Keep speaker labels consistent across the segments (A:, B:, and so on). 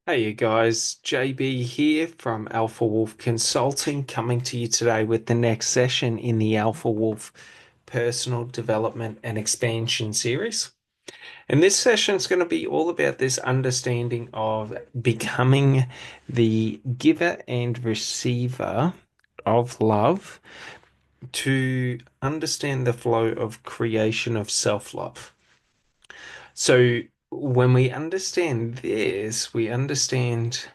A: Hey you guys, JB here from Alpha Wolf Consulting, coming to you today with the next session in the Alpha Wolf Personal Development and Expansion series. And this session is going to be all about this understanding of becoming the giver and receiver of love to understand the flow of creation of self-love. So when we understand this, we understand.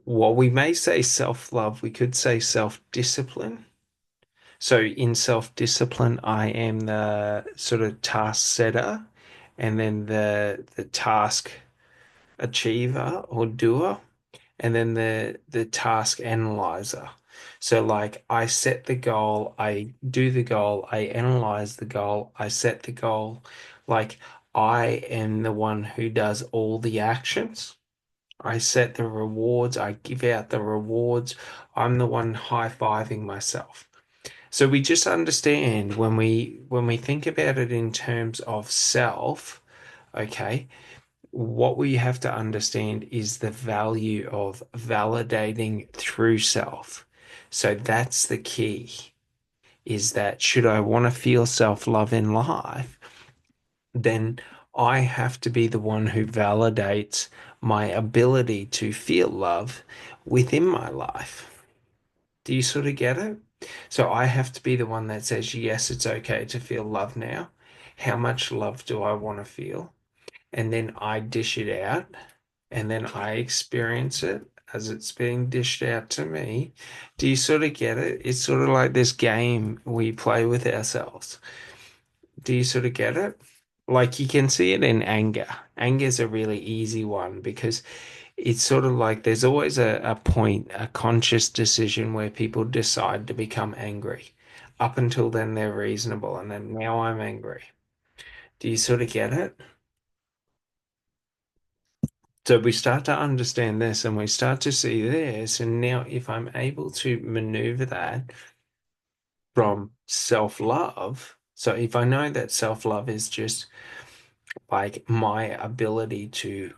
A: Well, we may say self-love, we could say self-discipline. So in self-discipline, I am the sort of task setter and then the task achiever or doer, and then the task analyzer. So like I set the goal, I do the goal, I analyze the goal, I set the goal. Like I am the one who does all the actions. I set the rewards, I give out the rewards. I'm the one high-fiving myself. So we just understand when we think about it in terms of self, okay, what we have to understand is the value of validating through self. So that's the key, is that should I want to feel self-love in life, then I have to be the one who validates my ability to feel love within my life. Do you sort of get it? So I have to be the one that says, yes, it's okay to feel love now. How much love do I want to feel? And then I dish it out, and then I experience it as it's being dished out to me. Do you sort of get it? It's sort of like this game we play with ourselves. Do you sort of get it? Like you can see it in anger. Anger is a really easy one because it's sort of like there's always a point, a conscious decision where people decide to become angry. Up until then, they're reasonable, and then now I'm angry. Do you sort of get it? So we start to understand this and we start to see this. And now, if I'm able to maneuver that from self-love, so if I know that self-love is just like my ability to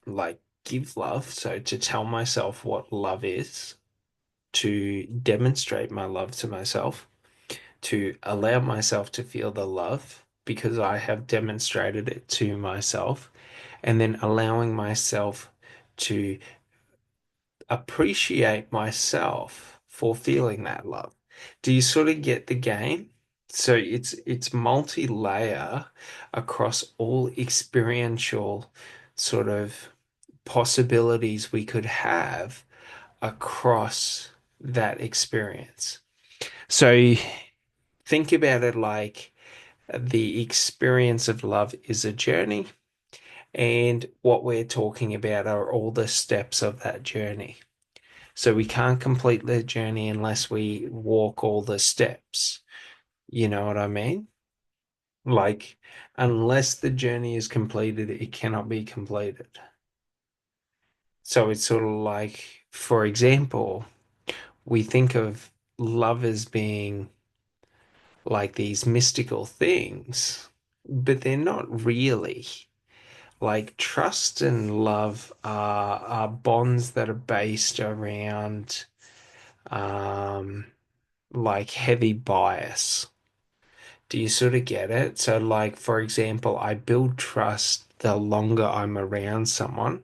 A: like give love, so to tell myself what love is, to demonstrate my love to myself, to allow myself to feel the love because I have demonstrated it to myself, and then allowing myself to appreciate myself for feeling that love. Do you sort of get the game? So it's multi-layer across all experiential sort of possibilities we could have across that experience. So think about it like the experience of love is a journey, and what we're talking about are all the steps of that journey. So we can't complete the journey unless we walk all the steps. You know what I mean? Like, unless the journey is completed, it cannot be completed. So it's sort of like, for example, we think of love as being like these mystical things, but they're not really. Like trust and love are bonds that are based around um, like heavy bias. Do you sort of get it? So, like, for example, I build trust the longer I'm around someone,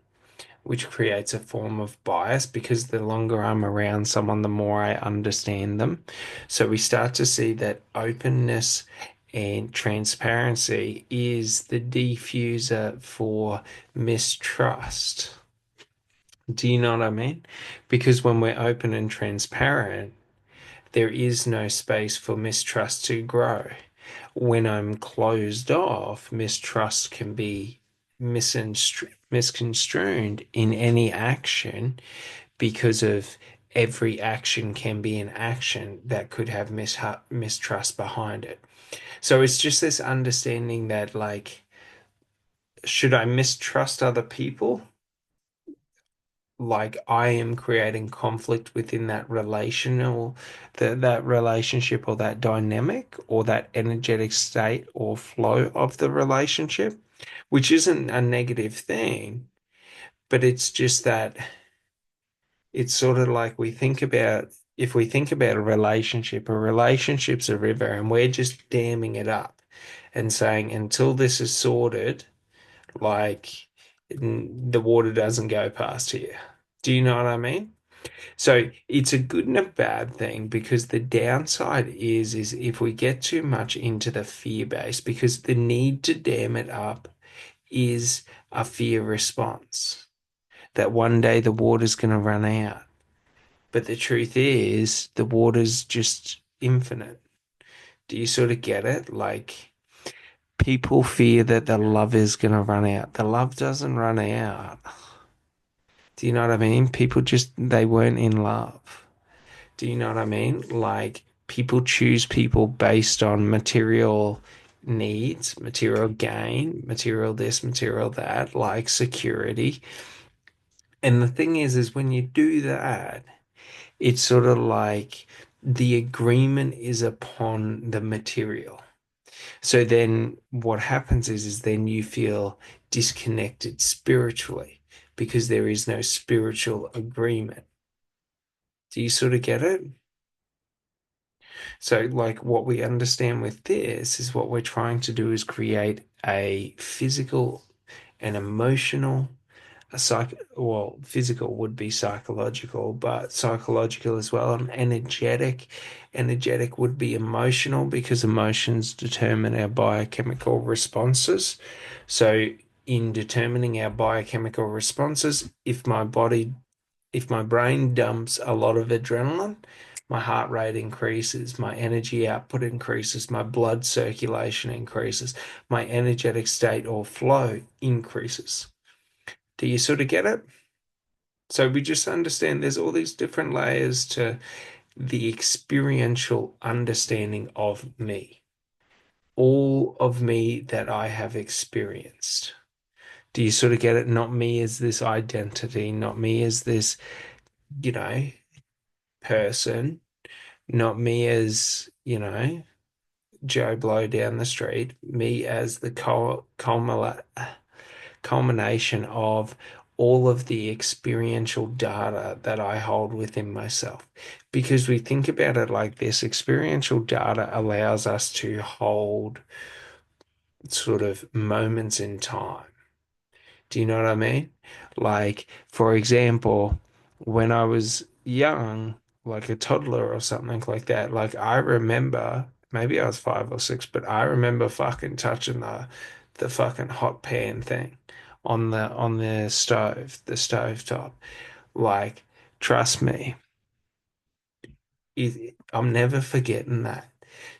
A: which creates a form of bias because the longer I'm around someone, the more I understand them. So we start to see that openness and transparency is the diffuser for mistrust. Do you know what I mean? Because when we're open and transparent, there is no space for mistrust to grow. When I'm closed off, mistrust can be misconstrued in any action because of every action can be an action that could have mistrust behind it. So it's just this understanding that, like, should I mistrust other people? Like I am creating conflict within that relationship or that dynamic or that energetic state or flow of the relationship, which isn't a negative thing, But it's just that it's sort of like we think about if we think about a relationship's a river and we're just damming it up and saying until this is sorted, like the water doesn't go past here. Do you know what I mean? So it's a good and a bad thing because the downside is if we get too much into the fear base, because the need to dam it up is a fear response that one day the water's going to run out. But the truth is, the water's just infinite. Do you sort of get it? Like, people fear that the love is going to run out. The love doesn't run out. Do you know what I mean? People just, they weren't in love. Do you know what I mean? Like, people choose people based on material needs, material gain, material this, material that, like security. And the thing is when you do that, it's sort of like the agreement is upon the material. So then what happens is then you feel disconnected spiritually because there is no spiritual agreement. Do you sort of get it? So like what we understand with this is what we're trying to do is create a physical and emotional physical would be psychological, but psychological as well, and energetic. Energetic would be emotional because emotions determine our biochemical responses. So, in determining our biochemical responses, if my brain dumps a lot of adrenaline, my heart rate increases, my energy output increases, my blood circulation increases, my energetic state or flow increases. Do you sort of get it? So we just understand there's all these different layers to the experiential understanding of me, all of me that I have experienced. Do you sort of get it? Not me as this identity, not me as this, you know, person, not me as, Joe Blow down the street, me as the culmination of all of the experiential data that I hold within myself. Because we think about it like this, experiential data allows us to hold sort of moments in time. Do you know what I mean? Like, for example, when I was young, like a toddler or something like that, like I remember, maybe I was 5 or 6, but I remember fucking touching the fucking hot pan thing on the stove top. Like, trust me, I'm never forgetting that.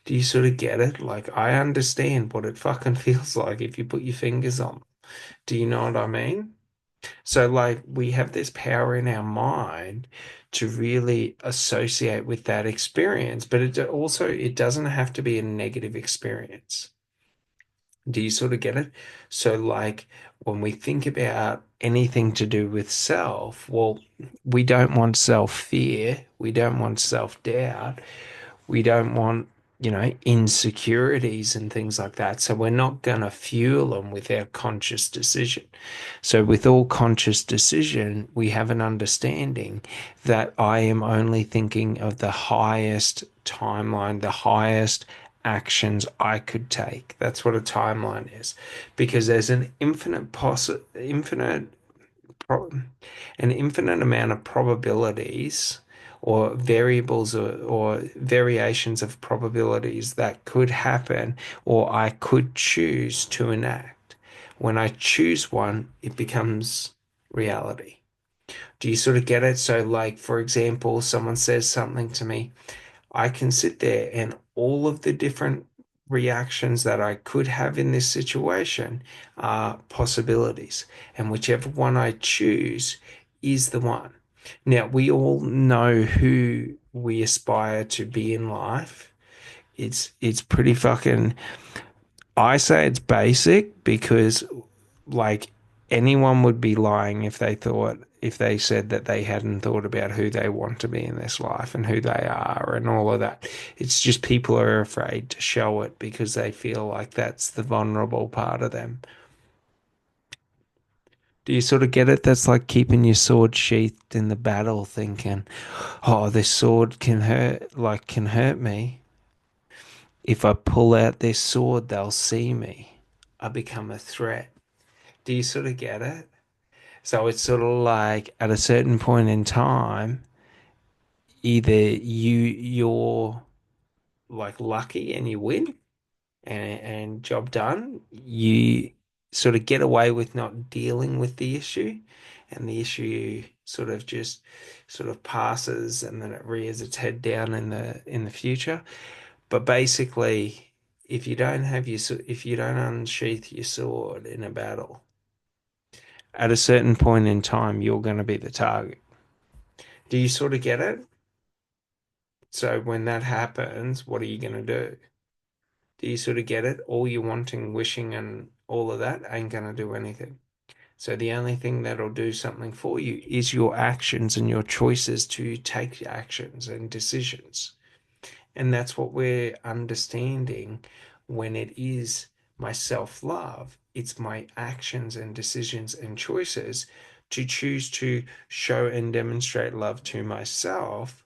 A: Do you sort of get it? Like, I understand what it fucking feels like if you put your fingers on. Do you know what I mean? So, like, we have this power in our mind to really associate with that experience, but it doesn't have to be a negative experience. Do you sort of get it? So, like, when we think about anything to do with self, well, we don't want self-fear, we don't want self-doubt, we don't want, insecurities and things like that. So we're not going to fuel them with our conscious decision. So with all conscious decision, we have an understanding that I am only thinking of the highest timeline, the highest actions I could take. That's what a timeline is, because there's pro- an infinite amount of probabilities or variables or variations of probabilities that could happen or I could choose to enact. When I choose one, it becomes reality. Do you sort of get it? So, like, for example, someone says something to me, I can sit there and all of the different reactions that I could have in this situation are possibilities. And whichever one I choose is the one. Now, we all know who we aspire to be in life. It's pretty fucking, I say it's basic because like anyone would be lying if they said that they hadn't thought about who they want to be in this life and who they are and all of that. It's just people are afraid to show it because they feel like that's the vulnerable part of them. Do you sort of get it? That's like keeping your sword sheathed in the battle, thinking, "Oh, this sword can hurt me. If I pull out this sword, they'll see me. I become a threat." Do you sort of get it? So it's sort of like at a certain point in time, either you're like lucky and you win, and job done. You sort of get away with not dealing with the issue, and the issue sort of just sort of passes, and then it rears its head down in the future. But basically, if you don't unsheath your sword in a battle, at a certain point in time, you're going to be the target. Do you sort of get it? So when that happens, what are you going to do? Do you sort of get it? All your wanting, wishing, and all of that ain't going to do anything. So the only thing that'll do something for you is your actions and your choices to take actions and decisions. And that's what we're understanding when it is my self love. It's my actions and decisions and choices to choose to show and demonstrate love to myself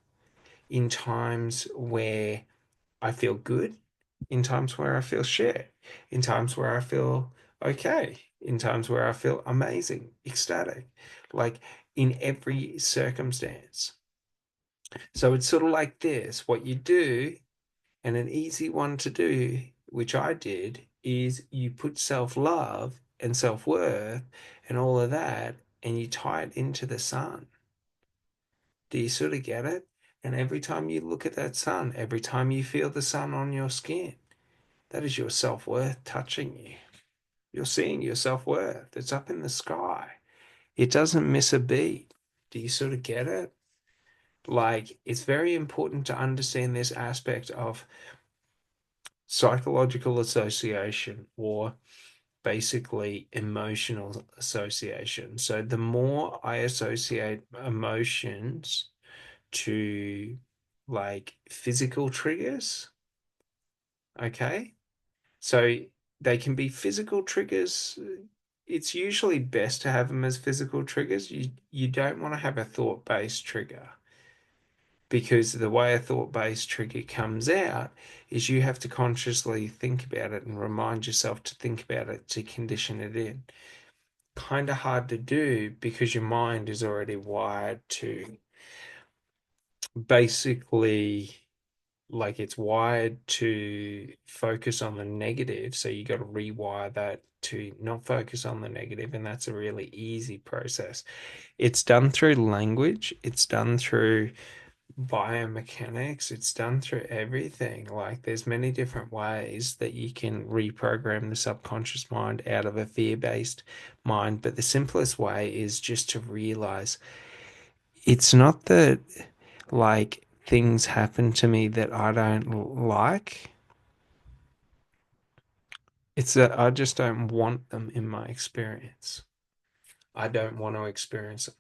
A: in times where I feel good, in times where I feel shit, in times where I feel okay, in times where I feel amazing, ecstatic, like in every circumstance. So it's sort of like this: what you do, and an easy one to do, which I did, is you put self love and self worth and all of that, and you tie it into the sun. Do you sort of get it? And every time you look at that sun, every time you feel the sun on your skin, that is your self worth touching you. You're seeing your self worth. It's up in the sky. It doesn't miss a beat. Do you sort of get it? Like, it's very important to understand this aspect of psychological association, or basically emotional association. So, the more I associate emotions to like physical triggers, okay? So they can be physical triggers. It's usually best to have them as physical triggers. You don't want to have a thought-based trigger, because the way a thought-based trigger comes out is you have to consciously think about it and remind yourself to think about it to condition it in. Kind of hard to do because your mind is already wired to basically, like, it's wired to focus on the negative, so you got to rewire that to not focus on the negative, and that's a really easy process. It's done through language, it's done through biomechanics, it's done through everything. Like, there's many different ways that you can reprogram the subconscious mind out of a fear-based mind, but the simplest way is just to realize it's not that, like, things happen to me that I don't like. It's that I just don't want them in my experience. I don't want to experience them.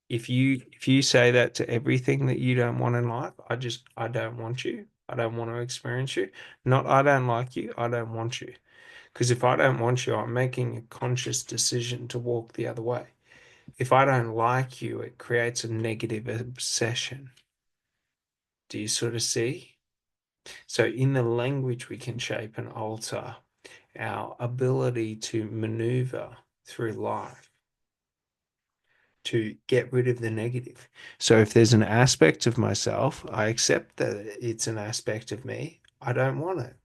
A: If you say that to everything that you don't want in life, I don't want you. I don't want to experience you. Not I don't like you, I don't want you. Because if I don't want you, I'm making a conscious decision to walk the other way. If I don't like you, it creates a negative obsession. Do you sort of see? So in the language, we can shape and alter our ability to maneuver through life to get rid of the negative. So if there's an aspect of myself, I accept that it's an aspect of me. I don't want it.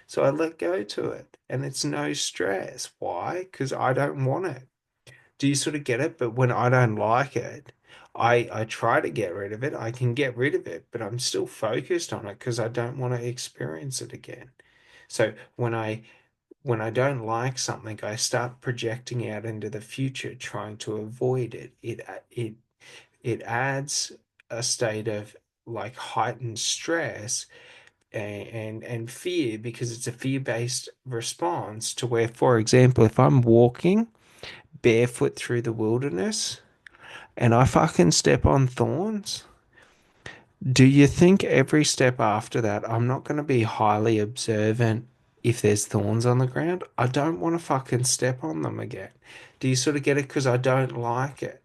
A: So I let go to it. And it's no stress. Why? Because I don't want it. Do you sort of get it? But when I don't like it, I try to get rid of it. I can get rid of it, but I'm still focused on it because I don't want to experience it again. So when I don't like something, I start projecting out into the future, trying to avoid it. It adds a state of like heightened stress and fear, because it's a fear-based response to where, for example, if I'm walking barefoot through the wilderness and I fucking step on thorns, do you think every step after that I'm not going to be highly observant if there's thorns on the ground? I don't want to fucking step on them again. Do you sort of get it? Because I don't like it.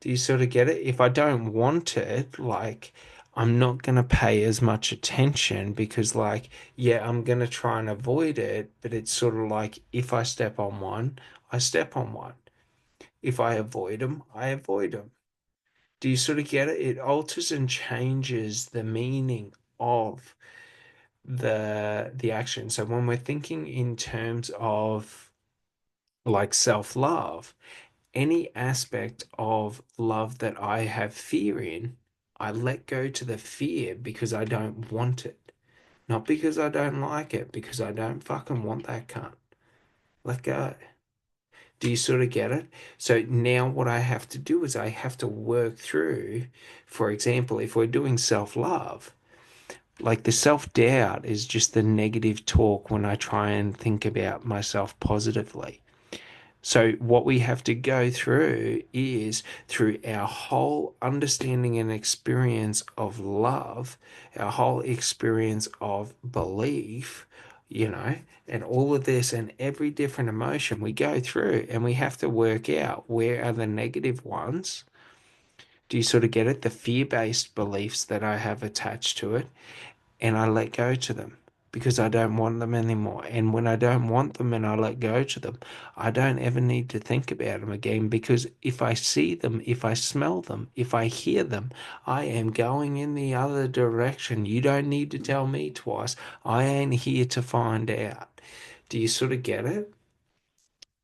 A: Do you sort of get it? If I don't want it, like, I'm not going to pay as much attention because, like, yeah, I'm going to try and avoid it, but it's sort of like if I step on one, I step on one. If I avoid them, I avoid them. Do you sort of get it? It alters and changes the meaning of the action. So when we're thinking in terms of like self-love, any aspect of love that I have fear in, I let go to the fear because I don't want it. Not because I don't like it, because I don't fucking want that cunt. Let go. Do you sort of get it? So now what I have to do is I have to work through, for example, if we're doing self-love, like the self-doubt is just the negative talk when I try and think about myself positively. So, what we have to go through is through our whole understanding and experience of love, our whole experience of belief, you know, and all of this and every different emotion we go through, and we have to work out where are the negative ones. Do you sort of get it? The fear based beliefs that I have attached to it, and I let go to them because I don't want them anymore. And when I don't want them and I let go to them, I don't ever need to think about them again because if I see them, if I smell them, if I hear them, I am going in the other direction. You don't need to tell me twice. I ain't here to find out. Do you sort of get it?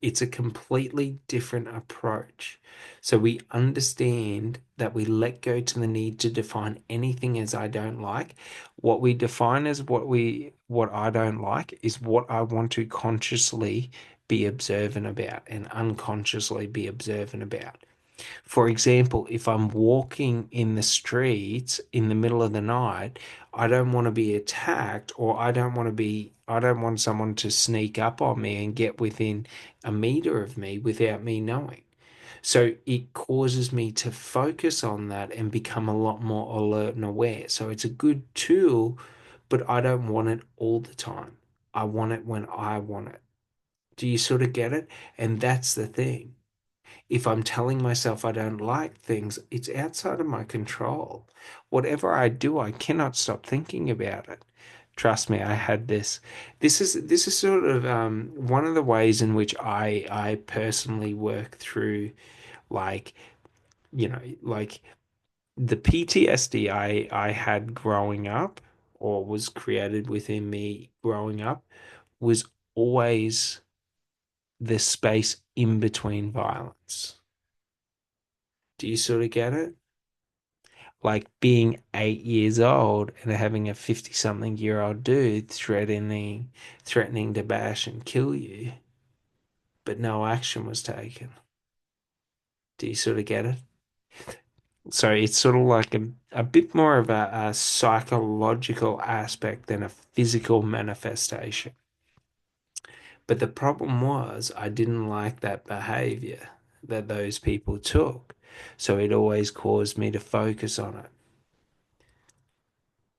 A: It's a completely different approach. So we understand that we let go to the need to define anything as I don't like. What we define as what I don't like is what I want to consciously be observant about and unconsciously be observant about. For example, if I'm walking in the streets in the middle of the night, I don't want to be attacked or I don't want someone to sneak up on me and get within a meter of me without me knowing. So it causes me to focus on that and become a lot more alert and aware. So it's a good tool, but I don't want it all the time. I want it when I want it. Do you sort of get it? And that's the thing. If I'm telling myself I don't like things, it's outside of my control. Whatever I do, I cannot stop thinking about it. Trust me, I had this. This is sort of one of the ways in which I personally work through, like, like the PTSD I had growing up or was created within me growing up was always the space in between violence. Do you sort of get it? Like being 8 years old and having a 50 something year old dude threatening to bash and kill you, but no action was taken. Do you sort of get it? So it's sort of like a bit more of a psychological aspect than a physical manifestation. But the problem was I didn't like that behavior that those people took. So it always caused me to focus on it.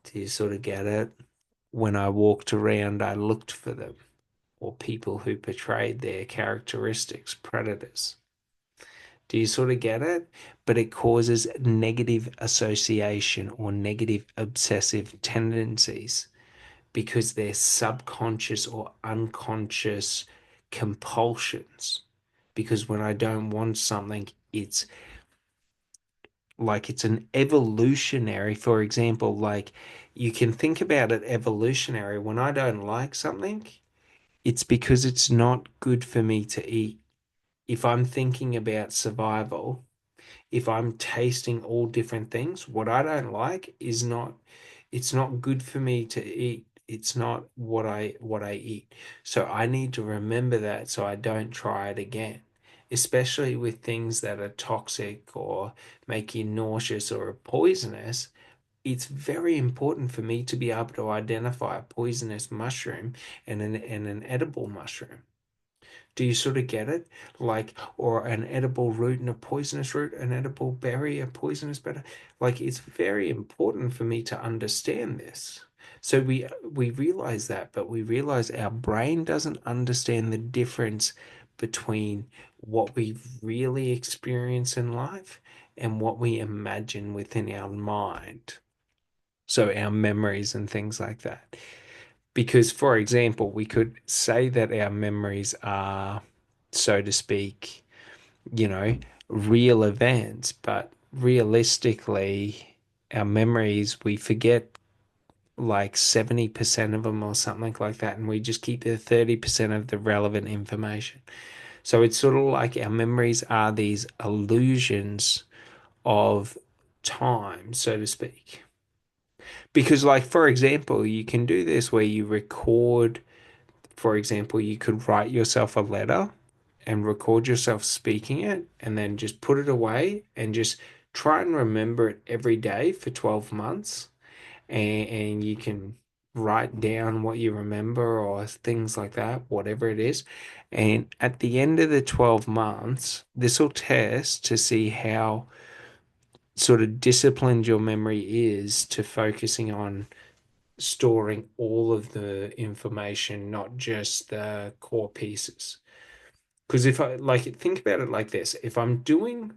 A: Do you sort of get it? When I walked around, I looked for them, or people who portrayed their characteristics, predators. Do you sort of get it? But it causes negative association or negative obsessive tendencies because they're subconscious or unconscious compulsions. Because when I don't want something, it's like it's an evolutionary, for example, like you can think about it evolutionary. When I don't like something, it's because it's not good for me to eat. If I'm thinking about survival, if I'm tasting all different things, what I don't like is not, it's not good for me to eat. It's not what I eat. So I need to remember that so I don't try it again, especially with things that are toxic or make you nauseous or poisonous. It's very important for me to be able to identify a poisonous mushroom and an edible mushroom. Do you sort of get it? Like, or an edible root and a poisonous root, an edible berry, a poisonous berry. Like, it's very important for me to understand this. So we realize that, but we realize our brain doesn't understand the difference between what we really experience in life and what we imagine within our mind. So our memories and things like that. Because, for example, we could say that our memories are, so to speak, you know, real events, but realistically, our memories, we forget like 70% of them or something like that, and we just keep the 30% of the relevant information. So it's sort of like our memories are these illusions of time, so to speak. Because, like, for example, you can do this where you record, for example, you could write yourself a letter and record yourself speaking it and then just put it away and just try and remember it every day for 12 months. And you can write down what you remember or things like that, whatever it is. And at the end of the 12 months, this will test to see how sort of disciplined your memory is to focusing on storing all of the information, not just the core pieces. Because if I like think about it like this, if I'm doing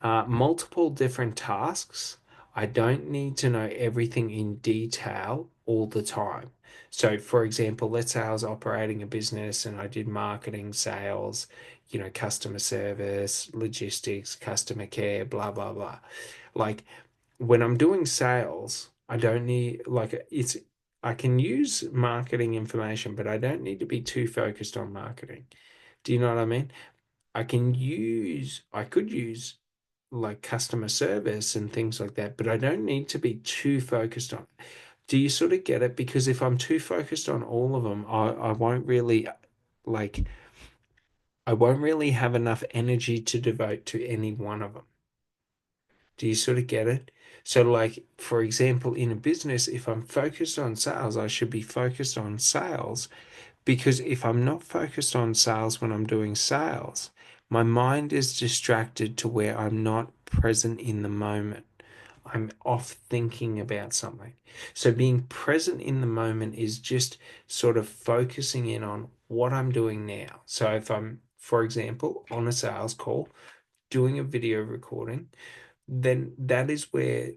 A: multiple different tasks, I don't need to know everything in detail all the time. So, for example, let's say I was operating a business and I did marketing, sales, customer service, logistics, customer care, blah, blah, blah. Like when I'm doing sales, I don't need, like, I can use marketing information, but I don't need to be too focused on marketing. Do you know what I mean? I could use like customer service and things like that, but I don't need to be too focused on. Do you sort of get it? Because if I'm too focused on all of them, I won't really like, I won't really have enough energy to devote to any one of them. Do you sort of get it? So, like, for example, in a business, if I'm focused on sales, I should be focused on sales. Because if I'm not focused on sales when I'm doing sales, my mind is distracted to where I'm not present in the moment. I'm off thinking about something. So being present in the moment is just sort of focusing in on what I'm doing now. So if I'm, for example, on a sales call, doing a video recording, then that is where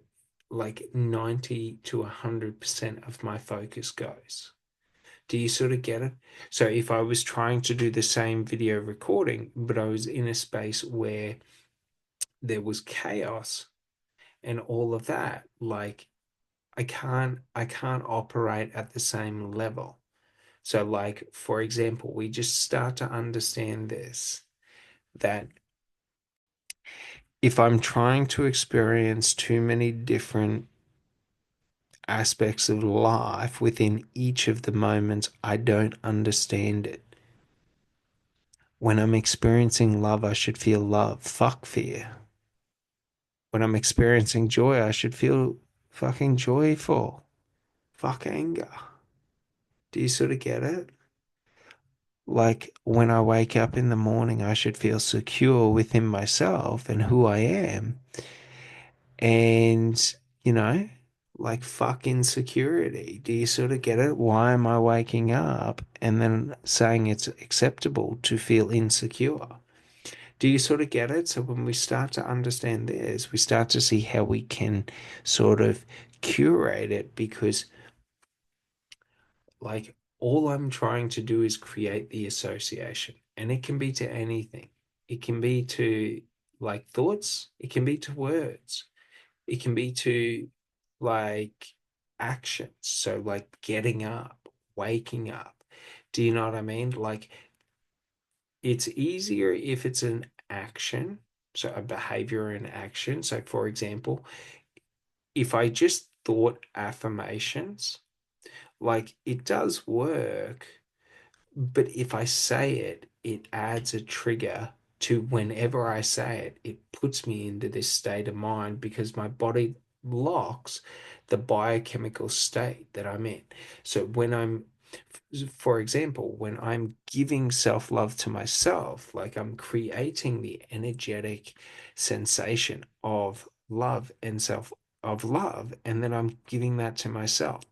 A: like 90 to 100% of my focus goes. Do you sort of get it? So if I was trying to do the same video recording, but I was in a space where there was chaos and all of that, like I can't operate at the same level. So like for example, we just start to understand this that if I'm trying to experience too many different aspects of life within each of the moments, I don't understand it. When I'm experiencing love, I should feel love. Fuck fear. When I'm experiencing joy, I should feel fucking joyful. Fuck anger. Do you sort of get it? Like when I wake up in the morning, I should feel secure within myself and who I am. And, you know, like fuck insecurity. Do you sort of get it? Why am I waking up and then saying it's acceptable to feel insecure? Do you sort of get it? So when we start to understand this, we start to see how we can sort of curate it because like all I'm trying to do is create the association and it can be to anything. It can be to like thoughts, it can be to words, it can be to like actions. So like getting up, waking up. Do you know what I mean? Like it's easier if it's an action, so a behavior in action. So, for example, if I just thought affirmations, like it does work, but if I say it, it adds a trigger to whenever I say it, it puts me into this state of mind because my body locks the biochemical state that I'm in. So when I'm, for example, when I'm giving self-love to myself, like I'm creating the energetic sensation of love and self of love, and then I'm giving that to myself.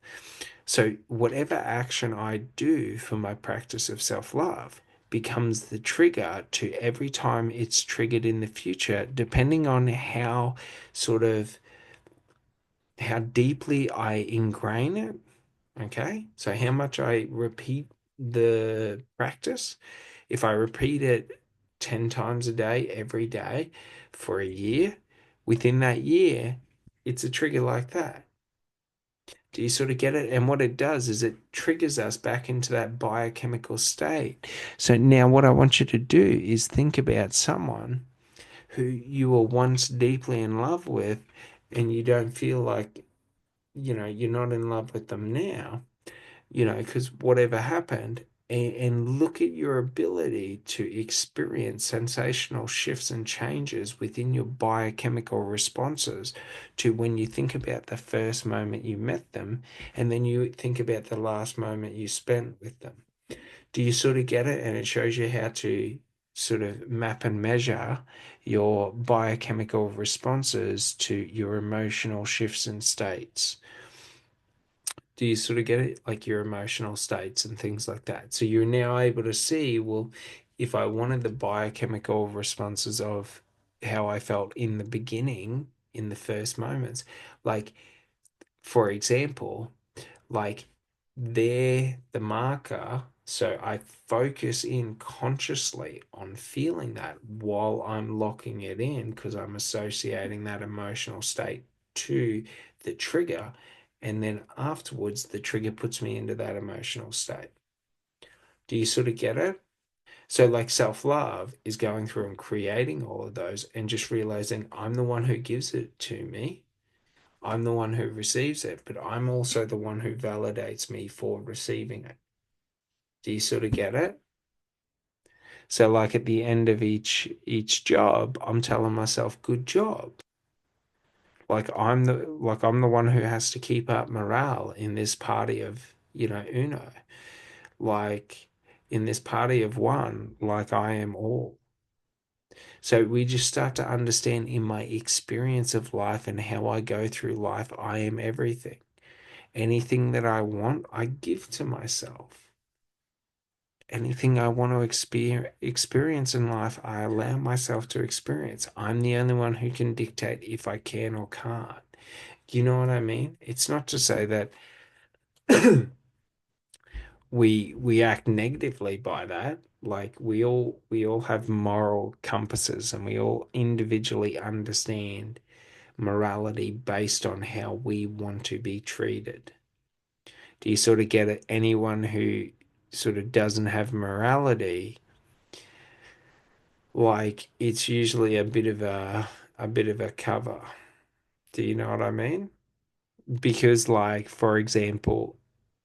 A: So, whatever action I do for my practice of self love, becomes the trigger to every time it's triggered in the future, depending on how sort of how deeply I ingrain it. Okay. So how much I repeat the practice. If I repeat it 10 times a day, every day for a year, within that year, it's a trigger like that. Do you sort of get it? And what it does is it triggers us back into that biochemical state. So now what I want you to do is think about someone who you were once deeply in love with and you don't feel like, you're not in love with them now, because whatever happened, and look at your ability to experience sensational shifts and changes within your biochemical responses to when you think about the first moment you met them, and then you think about the last moment you spent with them. Do you sort of get it? And it shows you how to sort of map and measure your biochemical responses to your emotional shifts and states. Do you sort of get it? Like your emotional states and things like that. So you're now able to see, well, if I wanted the biochemical responses of how I felt in the beginning, in the first moments, like for example, like they're the marker. So I focus in consciously on feeling that while I'm locking it in because I'm associating that emotional state to the trigger. And then afterwards, the trigger puts me into that emotional state. Do you sort of get it? So, like self love is going through and creating all of those and just realizing I'm the one who gives it to me. I'm the one who receives it, but I'm also the one who validates me for receiving it. Do you sort of get it? So like at the end of each job, I'm telling myself, good job. Like I'm the one who has to keep up morale in this party of, Uno. Like in this party of one, like I am all. So we just start to understand in my experience of life and how I go through life, I am everything. Anything that I want, I give to myself. Anything I want to experience in life, I allow myself to experience. I'm the only one who can dictate if I can or can't. You know what I mean? It's not to say that we act negatively by that. Like we all have moral compasses and we all individually understand morality based on how we want to be treated. Do you sort of get it? Anyone who sort of doesn't have morality, like it's usually a bit of a cover. Do you know what I mean? Because like for example,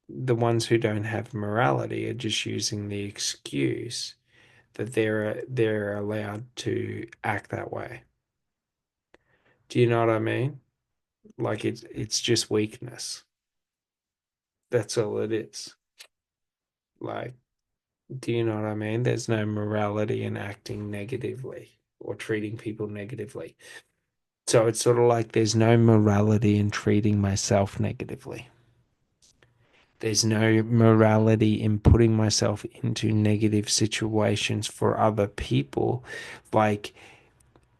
A: the ones who don't have morality are just using the excuse that they're allowed to act that way. Do you know what I mean? Like it's just weakness. That's all it is. Like, do you know what I mean? There's no morality in acting negatively or treating people negatively. So it's sort of like there's no morality in treating myself negatively. There's no morality in putting myself into negative situations for other people. Like,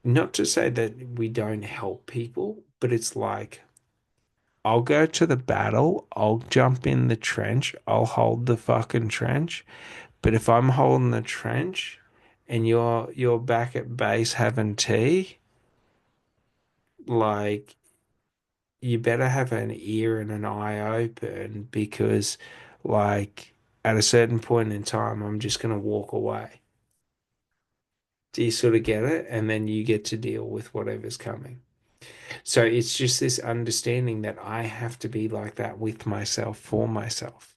A: not to say that we don't help people, but it's like, I'll go to the battle, I'll jump in the trench, I'll hold the fucking trench. But if I'm holding the trench and you're back at base having tea, like you better have an ear and an eye open because like at a certain point in time I'm just gonna walk away. Do you sort of get it? And then you get to deal with whatever's coming. So it's just this understanding that I have to be like that with myself for myself,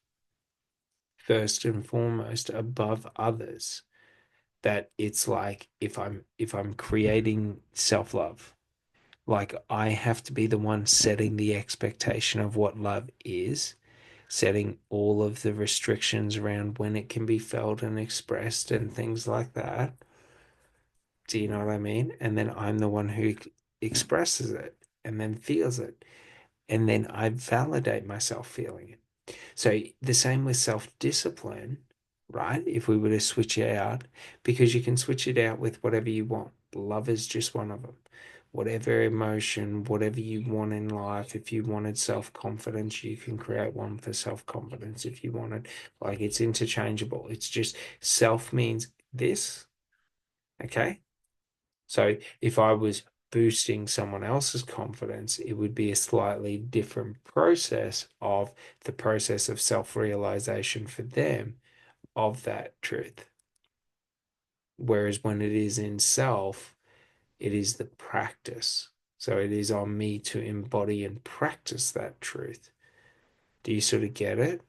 A: first and foremost, above others. That it's like if I'm creating self-love, like I have to be the one setting the expectation of what love is, setting all of the restrictions around when it can be felt and expressed and things like that. Do you know what I mean? And then I'm the one who expresses it and then feels it. And then I validate myself feeling it. So the same with self-discipline. right? If we were to switch it out, because you can switch it out with whatever you want. Love is just one of them. Whatever emotion, whatever you want in life, if you wanted self confidence, you can create one for self confidence. If you wanted, like, it's interchangeable. It's just self means this, okay? So if I was boosting someone else's confidence, it would be a slightly different process of the process of self realization for them of that truth. Whereas when it is in self, it is the practice. So it is on me to embody and practice that truth. Do you sort of get it?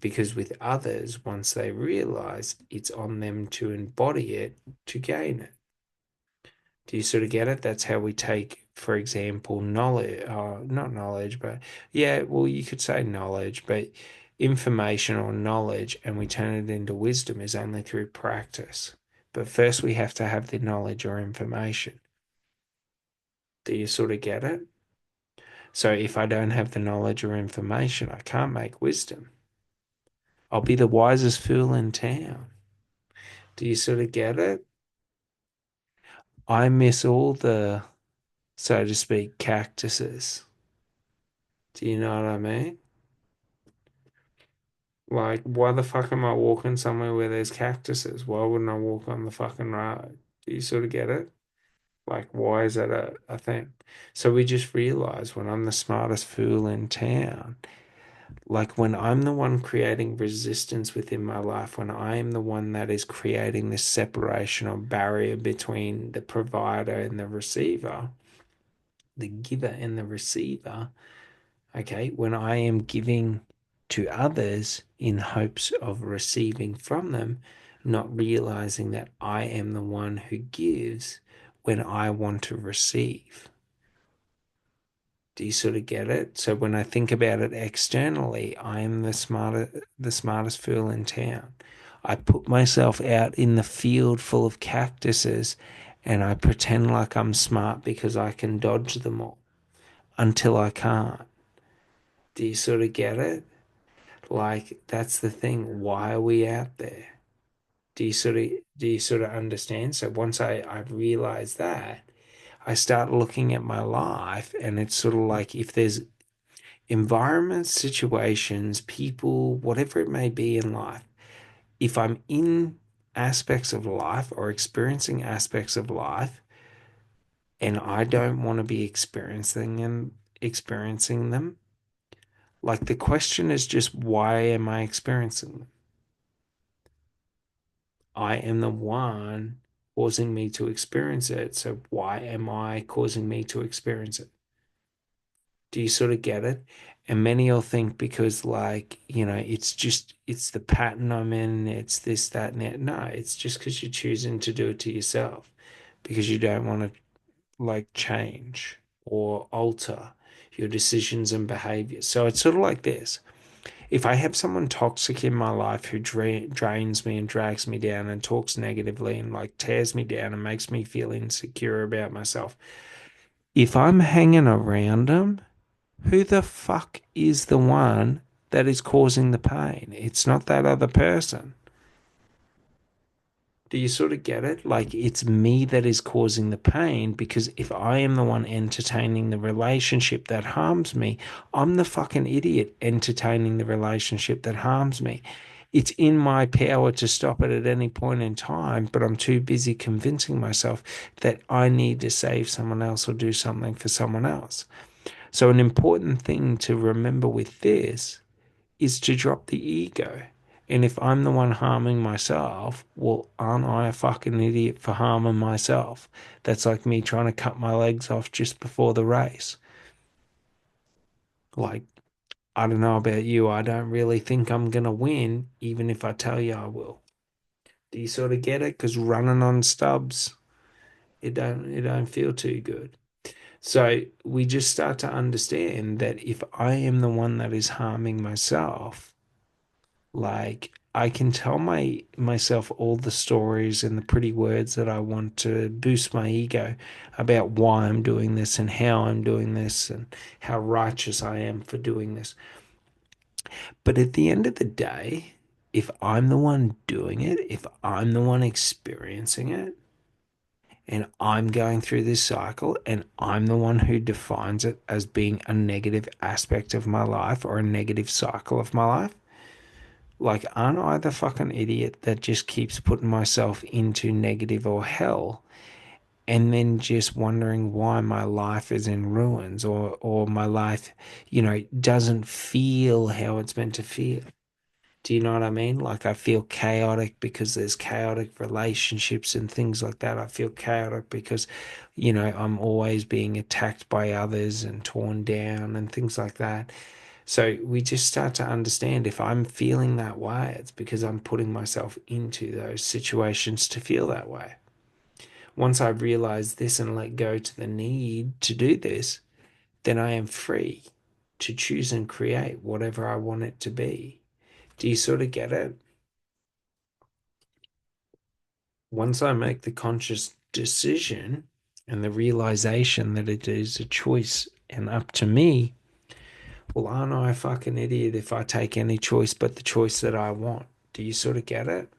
A: Because with others, once they realize, it's on them to embody it to gain it. Do you sort of get it? That's how we take, for example, knowledge, not knowledge, but yeah, well, you could say knowledge, but information or knowledge, and we turn it into wisdom is only through practice. But first, we have to have the knowledge or information. Do you sort of get it? So if I don't have the knowledge or information, I can't make wisdom. I'll be the wisest fool in town. Do you sort of get it? I miss all the, so to speak, cactuses. Do you know what I mean? Like, why the fuck am I walking somewhere where there's cactuses? Why wouldn't I walk on the fucking road? Do you sort of get it? Like, why is that a thing? So we just realize when I'm the smartest fool in town, like when I'm the one creating resistance within my life, when I am the one that is creating this separation or barrier between the provider and the receiver, the giver and the receiver, okay, when I am giving to others in hopes of receiving from them, not realizing that I am the one who gives when I want to receive. Do you sort of get it? So when I think about it externally, I am the smartest fool in town. I put myself out in the field full of cactuses and I pretend like I'm smart because I can dodge them all until I can't. Do you sort of get it? Like that's the thing. Why are we out there? Do you sort of understand? So once I realize that, I start looking at my life and it's sort of like if there's environments, situations, people, whatever it may be in life, if I'm in aspects of life or experiencing aspects of life and I don't want to be experiencing them, like the question is just why am I experiencing them? I am the one causing me to experience it. So why am I causing me to experience it? Do you sort of get it? And many will think because like, it's the pattern I'm in, it's this, that, and that. No, it's just because you're choosing to do it to yourself because you don't want to like change or alter your decisions and behaviors. So it's sort of like this. If I have someone toxic in my life who drains me and drags me down and talks negatively and like tears me down and makes me feel insecure about myself, if I'm hanging around them, who the fuck is the one that is causing the pain? It's not that other person. Do you sort of get it? Like it's me that is causing the pain because if I am the one entertaining the relationship that harms me, I'm the fucking idiot entertaining the relationship that harms me. It's in my power to stop it at any point in time, but I'm too busy convincing myself that I need to save someone else or do something for someone else. So, an important thing to remember with this is to drop the ego. And if I'm the one harming myself, well, aren't I a fucking idiot for harming myself? That's like me trying to cut my legs off just before the race. Like, I don't know about you. I don't really think I'm going to win, even if I tell you I will. Do you sort of get it? Because running on stubs, it don't feel too good. So we just start to understand that if I am the one that is harming myself, like I can tell myself all the stories and the pretty words that I want to boost my ego about why I'm doing this and how I'm doing this and how righteous I am for doing this. But at the end of the day, if I'm the one doing it, if I'm the one experiencing it, and I'm going through this cycle and I'm the one who defines it as being a negative aspect of my life or a negative cycle of my life, like, aren't I the fucking idiot that just keeps putting myself into negative or hell and then just wondering why my life is in ruins or my life, doesn't feel how it's meant to feel? Do you know what I mean? Like, I feel chaotic because there's chaotic relationships and things like that. I feel chaotic because, I'm always being attacked by others and torn down and things like that. So we just start to understand, if I'm feeling that way, it's because I'm putting myself into those situations to feel that way. Once I realize this and let go to the need to do this, then I am free to choose and create whatever I want it to be. Do you sort of get it? Once I make the conscious decision and the realization that it is a choice and up to me, well, aren't I a fucking idiot if I take any choice but the choice that I want? Do you sort of get it?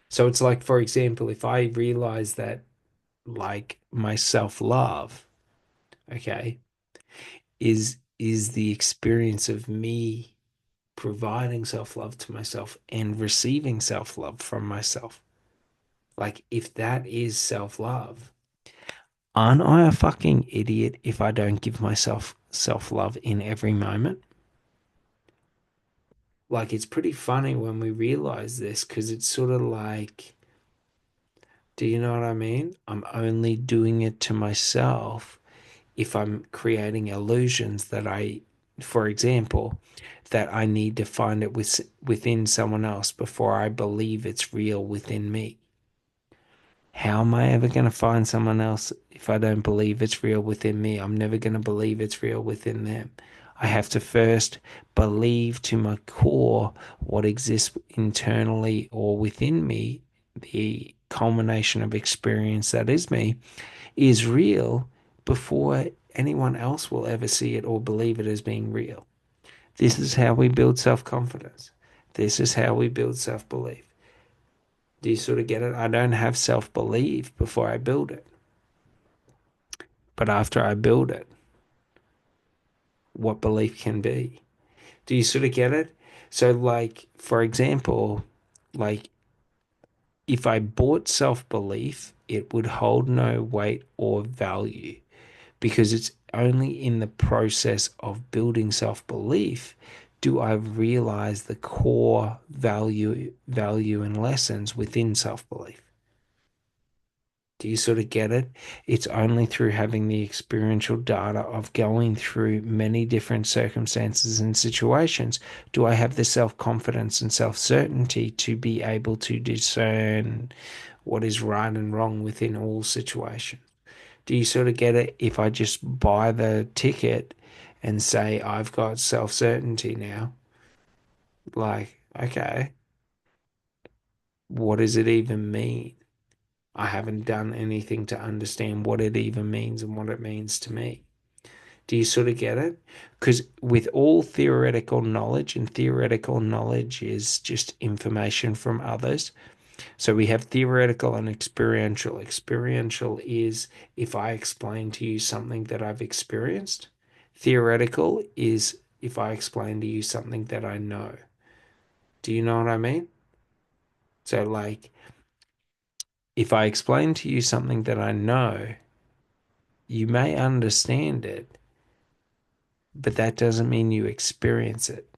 A: So it's like, for example, if I realize that, like, my self-love, okay, is the experience of me providing self-love to myself and receiving self-love from myself. Like, if that is self-love, aren't I a fucking idiot if I don't give myself self love in every moment? Like, it's pretty funny when we realize this because it's sort of like, do you know what I mean? I'm only doing it to myself if I'm creating illusions for example, that I need to find it within someone else before I believe it's real within me. How am I ever going to find someone else if I don't believe it's real within me? I'm never going to believe it's real within them. I have to first believe to my core what exists internally or within me, the culmination of experience that is me, is real before anyone else will ever see it or believe it as being real. This is how we build self confidence. This is how we build self belief. Do you sort of get it? I don't have self belief before I build it. But after I build it, what belief can be? Do you sort of get it? So, like, for example, like, if I bought self belief, it would hold no weight or value because it's only in the process of building self belief do I realize the core value and lessons within self belief. Do you sort of get it? It's only through having the experiential data of going through many different circumstances and situations do I have the self confidence and self certainty to be able to discern what is right and wrong within all situations. Do you sort of get it? If I just buy the ticket and say, I've got self certainty now, like, okay, what does it even mean? I haven't done anything to understand what it even means and what it means to me. Do you sort of get it? Because with all theoretical knowledge, and theoretical knowledge is just information from others. So we have theoretical and experiential. Experiential is if I explain to you something that I've experienced. Theoretical is if I explain to you something that I know. Do you know what I mean? So, like, if I explain to you something that I know, you may understand it, but that doesn't mean you experience it.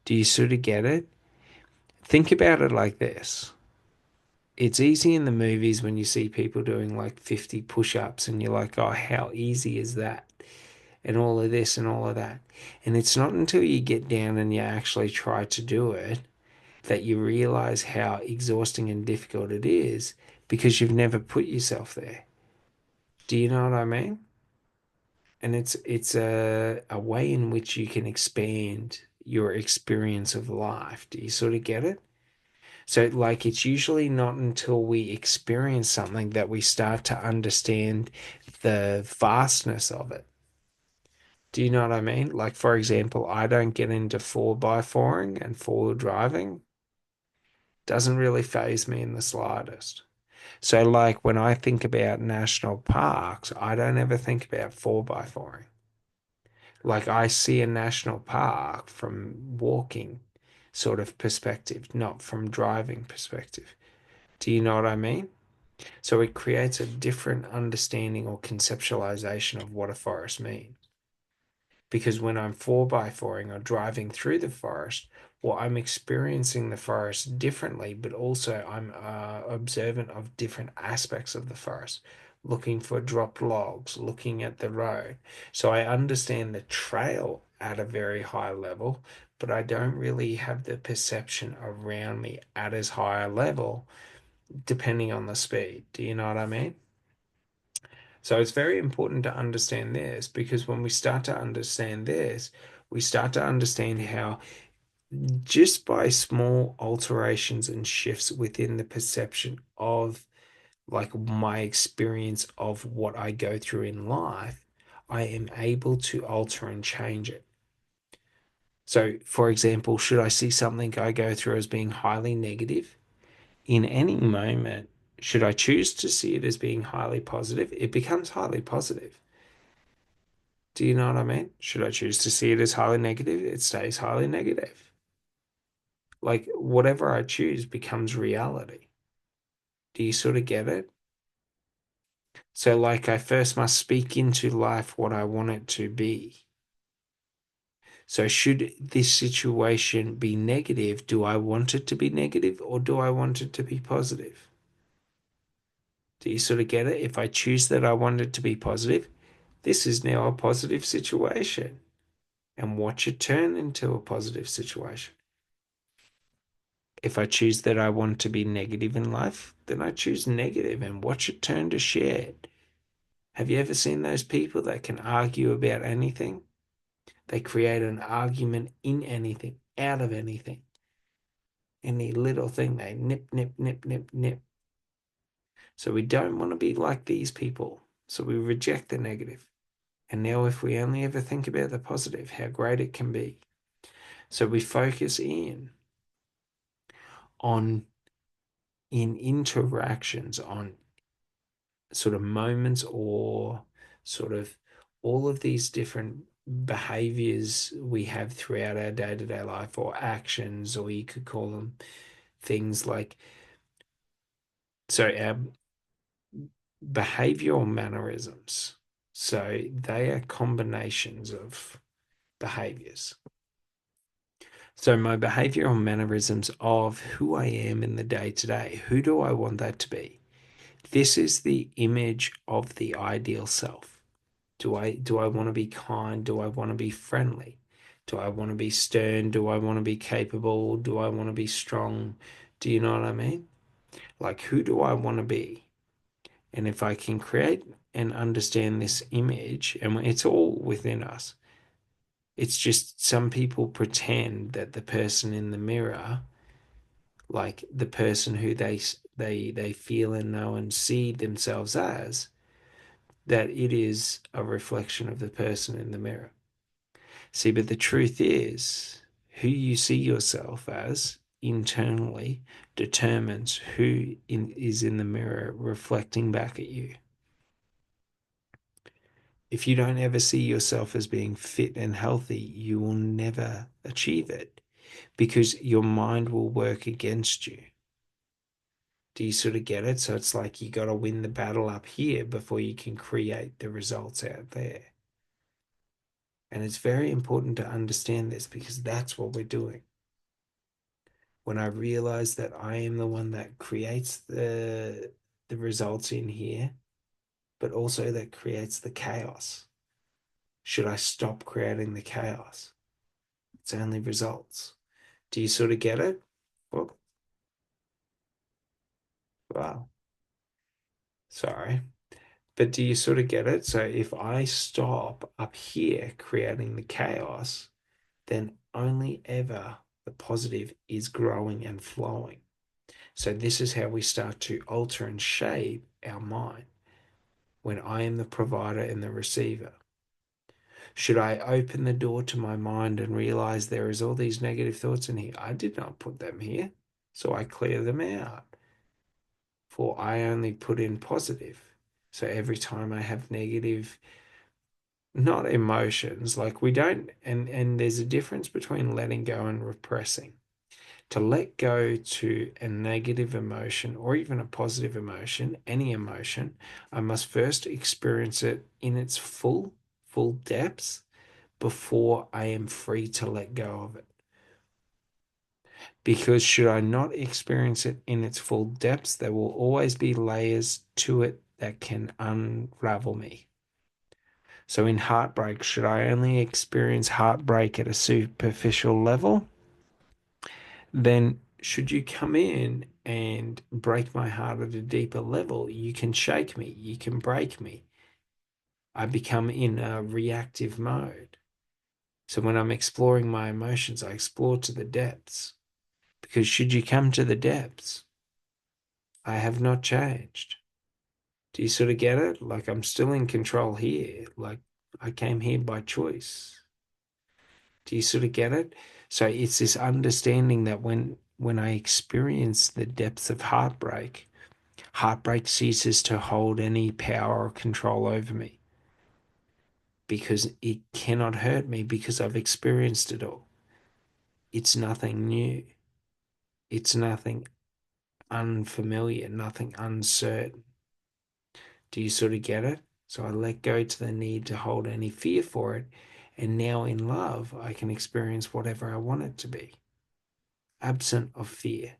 A: Do you sort of get it? Think about it like this. It's easy in the movies when you see people doing like 50 push ups and you're like, oh, how easy is that? And all of this and all of that. And it's not until you get down and you actually try to do it that you realize how exhausting and difficult it is because you've never put yourself there. Do you know what I mean? And it's a way in which you can expand your experience of life. Do you sort of get it? So, like, it's usually not until we experience something that we start to understand the vastness of it. Do you know what I mean? Like, for example, I don't get into 4x4ing and four-wheel driving. Doesn't really faze me in the slightest. So, like, when I think about national parks, I don't ever think about 4x4ing. Like, I see a national park from walking sort of perspective, not from driving perspective. Do you know what I mean? So it creates a different understanding or conceptualization of what a forest means. Because when I'm 4x4ing or driving through the forest, well, I'm experiencing the forest differently, but also I'm observant of different aspects of the forest, looking for dropped logs, looking at the road. So I understand the trail at a very high level, but I don't really have the perception around me at as high a level, depending on the speed. Do you know what I mean? So it's very important to understand this because when we start to understand this, we start to understand how just by small alterations and shifts within the perception of like my experience of what I go through in life, I am able to alter and change it. So, for example, should I see something I go through as being highly negative in any moment, should I choose to see it as being highly positive, it becomes highly positive. Do you know what I mean? Should I choose to see it as highly negative, it stays highly negative. Like whatever I choose becomes reality. Do you sort of get it? So, like, I first must speak into life what I want it to be. So, should this situation be negative, do I want it to be negative or do I want it to be positive? Do you sort of get it? If I choose that I want it to be positive, this is now a positive situation. And watch it turn into a positive situation. If I choose that I want to be negative in life, then I choose negative and watch it turn to shared. Have you ever seen those people that can argue about anything? They create an argument in anything, out of anything. Any little thing, they nip, nip, nip, nip, nip. So we don't want to be like these people. So we reject the negative. And now, if we only ever think about the positive, how great it can be. So we focus on in interactions, on sort of moments or sort of all of these different behaviors we have throughout our day-to-day life or actions, or you could call them things like, so our behavioral mannerisms. So they are combinations of behaviors. So my behavioral mannerisms of who I am in the day to day, who do I want that to be? This is the image of the ideal self. Do I want to be kind? Do I want to be friendly? Do I want to be stern? Do I want to be capable? Do I want to be strong? Do you know what I mean? Like, who do I want to be? And if I can create and understand this image, and it's all within us, it's just some people pretend that the person in the mirror, like the person who they feel and know and see themselves as, that it is a reflection of the person in the mirror. See, but the truth is, who you see yourself as internally determines is in the mirror reflecting back at you. If you don't ever see yourself as being fit and healthy, you will never achieve it because your mind will work against you. Do you sort of get it? So it's like you got to win the battle up here before you can create the results out there. And it's very important to understand this because that's what we're doing. When I realize that I am the one that creates the results in here, but also that creates the chaos. Should I stop creating the chaos? It's only results. Do you sort of get it? Well, wow. Sorry. But do you sort of get it? So if I stop up here creating the chaos, then only ever the positive is growing and flowing. So this is how we start to alter and shape our mind when I am the provider and the receiver. Should I open the door to my mind and realize there is all these negative thoughts in here? I did not put them here, so I clear them out. For I only put in positive. So every time I have negative, not emotions, like we don't, and there's a difference between letting go and repressing. To let go to a negative emotion or even a positive emotion, any emotion, I must first experience it in its full depths before I am free to let go of it. Because should I not experience it in its full depths, there will always be layers to it that can unravel me. So in heartbreak, should I only experience heartbreak at a superficial level? Then should you come in and break my heart at a deeper level, you can shake me, you can break me. I become in a reactive mode. So when I'm exploring my emotions, I explore to the depths. Because should you come to the depths, I have not changed. Do you sort of get it? Like I'm still in control here. Like I came here by choice. Do you sort of get it? So it's this understanding that when I experience the depths of heartbreak, heartbreak ceases to hold any power or control over me because it cannot hurt me because I've experienced it all. It's nothing new. It's nothing unfamiliar, nothing uncertain. Do you sort of get it? So I let go to the need to hold any fear for it. And now in love, I can experience whatever I want it to be, absent of fear.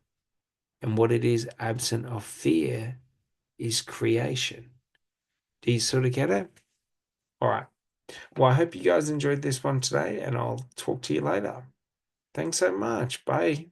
A: And what it is, absent of fear, is creation. Do you sort of get it? All right. Well, I hope you guys enjoyed this one today, and I'll talk to you later. Thanks so much. Bye.